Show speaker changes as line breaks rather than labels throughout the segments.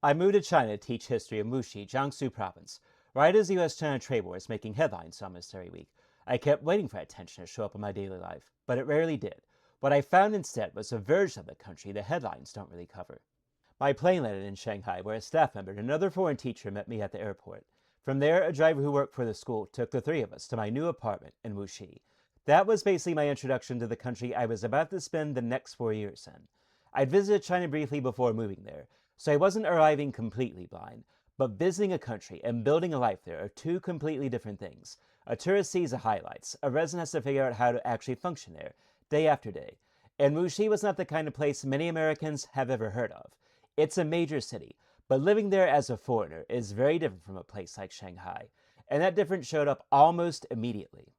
I moved to China to teach history in Wuxi, Jiangsu province. Right as the U.S. China trade war was making headlines almost every week, I kept waiting for attention to show up in my daily life, but it rarely did. What I found instead was a version of the country the headlines don't really cover. My plane landed in Shanghai, where a staff member and another foreign teacher met me at the airport. From there, a driver who worked for the school took the three of us to my new apartment in Wuxi. That was basically my introduction to the country I was about to spend the next 4 years in. I'd visited China briefly before moving there, so I wasn't arriving completely blind. But visiting a country and building a life there are two completely different things. A tourist sees the highlights. A resident has to figure out how to actually function there, day after day. And Wuxi was not the kind of place many Americans have ever heard of. It's a major city, but living there as a foreigner is very different from a place like Shanghai. And that difference showed up almost immediately.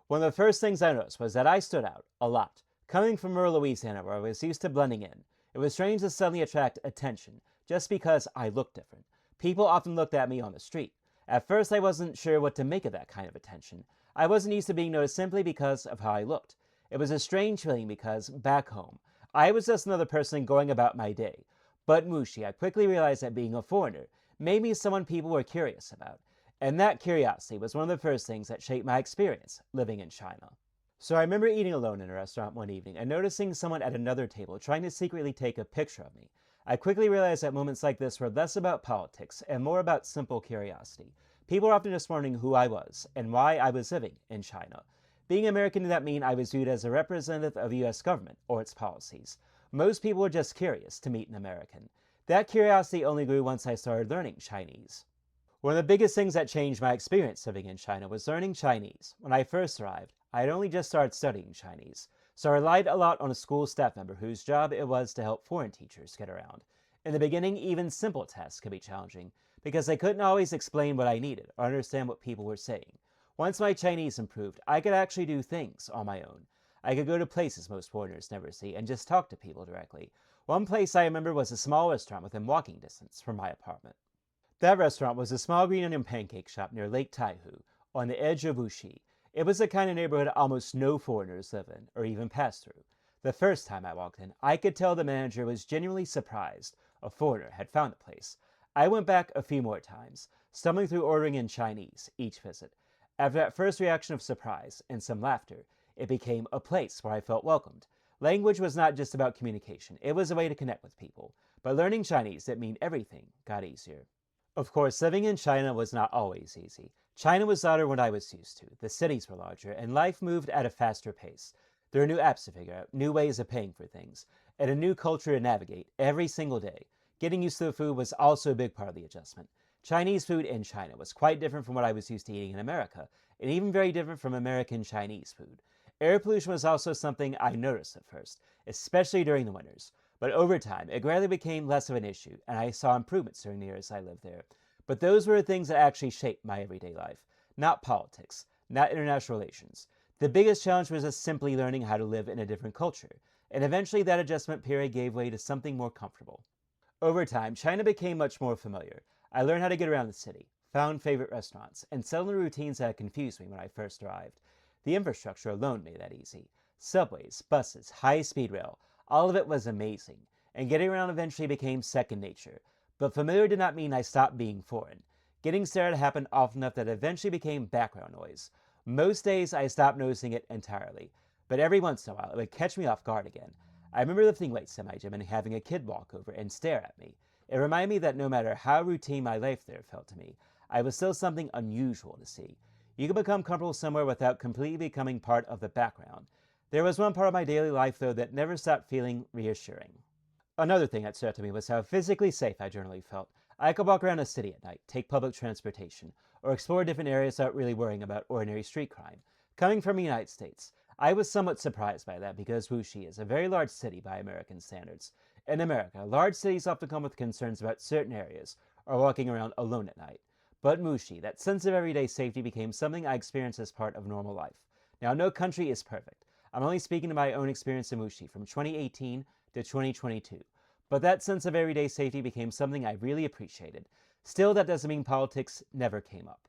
One of the first things I noticed was that I stood out a lot. Coming from rural Louisiana, where I was used to blending in, it was strange to suddenly attract attention just because I looked different. People often looked at me on the street. At first, I wasn't sure what to make of that kind of attention. I wasn't used to being noticed simply because of how I looked. It was a strange feeling because, back home, I was just another person going about my day. But in Wuxi, I quickly realized that being a foreigner made me someone people were curious about. And that curiosity was one of the first things that shaped my experience living in China. So I remember eating alone in a restaurant one evening and noticing someone at another table trying to secretly take a picture of me. I quickly realized that moments like this were less about politics and more about simple curiosity. People were often just wondering who I was and why I was living in China. Being American did not mean I was viewed as a representative of the U.S. government or its policies. Most people were just curious to meet an American. That curiosity only grew once I started learning Chinese. One of the biggest things that changed my experience living in China was learning Chinese. When I first arrived, I had only just started studying Chinese, so I relied a lot on a school staff member whose job it was to help foreign teachers get around. In the beginning, even simple tasks could be challenging, because I couldn't always explain what I needed or understand what people were saying. Once my Chinese improved, I could actually do things on my own. I could go to places most foreigners never see and just talk to people directly. One place I remember was a small restaurant within walking distance from my apartment. That restaurant was a small green onion pancake shop near Lake Taihu, on the edge of Wuxi. It was the kind of neighborhood almost no foreigners live in, or even pass through. The first time I walked in, I could tell the manager was genuinely surprised a foreigner had found the place. I went back a few more times, stumbling through ordering in Chinese each visit. After that first reaction of surprise and some laughter, it became a place where I felt welcomed. Language was not just about communication, it was a way to connect with people. But learning Chinese didn't mean everything got easier. Of course, living in China was not always easy. China was louder than what I was used to. The cities were larger, and life moved at a faster pace. There were new apps to figure out, new ways of paying for things, and a new culture to navigate every single day. Getting used to the food was also a big part of the adjustment. Chinese food in China was quite different from what I was used to eating in America, and even very different from American Chinese food. Air pollution was also something I noticed at first, especially during the winters. But over time, it gradually became less of an issue, and I saw improvements during the years I lived there. But those were the things that actually shaped my everyday life, not politics, not international relations. The biggest challenge was just simply learning how to live in a different culture, and eventually that adjustment period gave way to something more comfortable. Over time, China became much more familiar. I learned how to get around the city, found favorite restaurants, and settled in routines that had confused me when I first arrived. The infrastructure alone made that easy. Subways, buses, high-speed rail, all of it was amazing, and getting around eventually became second nature. But familiar did not mean I stopped being foreign. Getting started happened often enough that it eventually became background noise. Most days I stopped noticing it entirely, but every once in a while it would catch me off guard again. I remember lifting weights in my gym and having a kid walk over and stare at me. It reminded me that no matter how routine my life there felt to me, I was still something unusual to see. You can become comfortable somewhere without completely becoming part of the background. There was one part of my daily life, though, that never stopped feeling reassuring. Another thing that stood out to me was how physically safe I generally felt. I could walk around a city at night, take public transportation, or explore different areas without really worrying about ordinary street crime. Coming from the United States, I was somewhat surprised by that because Wuxi is a very large city by American standards. In America, large cities often come with concerns about certain areas or walking around alone at night. But in Wuxi, that sense of everyday safety became something I experienced as part of normal life. Now, no country is perfect. I'm only speaking to my own experience in Wuxi from 2018 to 2022. But that sense of everyday safety became something I really appreciated. Still, that doesn't mean politics never came up.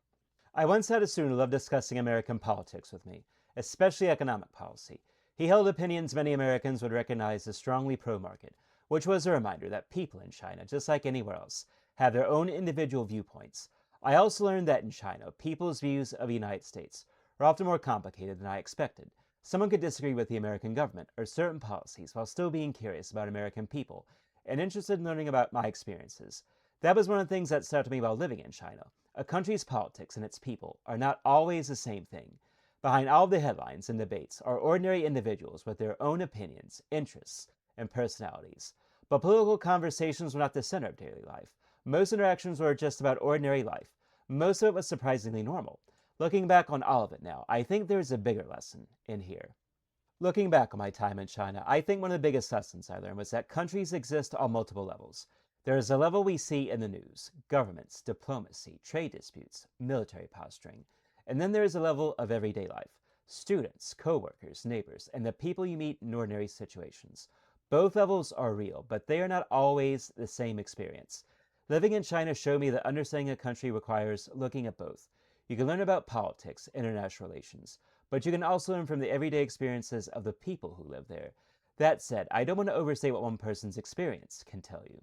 I once had a student who loved discussing American politics with me, especially economic policy. He held opinions many Americans would recognize as strongly pro-market, which was a reminder that people in China, just like anywhere else, have their own individual viewpoints. I also learned that in China, people's views of the United States are often more complicated than I expected. Someone could disagree with the American government or certain policies while still being curious about American people and interested in learning about my experiences. That was one of the things that stood out to me while living in China. A country's politics and its people are not always the same thing. Behind all of the headlines and debates are ordinary individuals with their own opinions, interests, and personalities. But political conversations were not the center of daily life. Most interactions were just about ordinary life. Most of it was surprisingly normal. Looking back on all of it now, I think there is a bigger lesson in here. Looking back on my time in China, I think one of the biggest lessons I learned was that countries exist on multiple levels. There is a level we see in the news, governments, diplomacy, trade disputes, military posturing. And then there is a level of everyday life, students, co-workers, neighbors, and the people you meet in ordinary situations. Both levels are real, but they are not always the same experience. Living in China showed me that understanding a country requires looking at both. You can learn about politics, international relations, but you can also learn from the everyday experiences of the people who live there. That said, I don't want to overstate what one person's experience can tell you.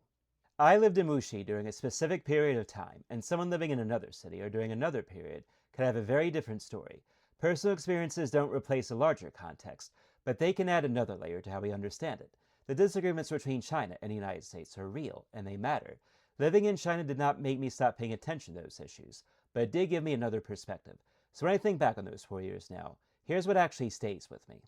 I lived in Wuxi during a specific period of time, and someone living in another city or during another period could have a very different story. Personal experiences don't replace a larger context, but they can add another layer to how we understand it. The disagreements between China and the United States are real, and they matter. Living in China did not make me stop paying attention to those issues, but it did give me another perspective. So when I think back on those 4 years now, here's what actually stays with me.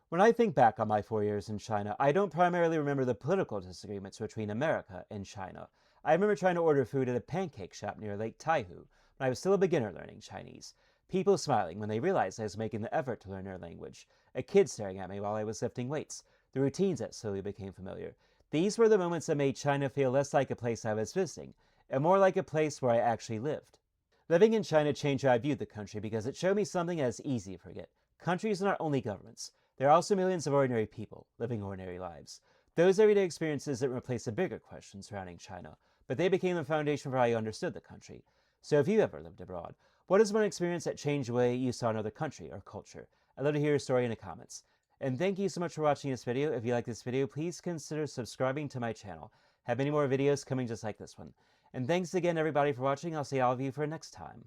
When I think back on my 4 years in China, I don't primarily remember the political disagreements between America and China. I remember trying to order food at a pancake shop near Lake Taihu when I was still a beginner learning Chinese. People smiling when they realized I was making the effort to learn their language. A kid staring at me while I was lifting weights. The routines that slowly became familiar. These were the moments that made China feel less like a place I was visiting, and more like a place where I actually lived. Living in China changed how I viewed the country because it showed me something that is easy to forget. Countries are not only governments. There are also millions of ordinary people living ordinary lives. Those everyday experiences didn't replace the bigger questions surrounding China, but they became the foundation for how I understood the country. So if you ever lived abroad, what is one experience that changed the way you saw another country or culture? I'd love to hear your story in the comments. And thank you so much for watching this video. If you like this video, please consider subscribing to my channel. I have many more videos coming just like this one. And thanks again everybody for watching. I'll see all of you for next time.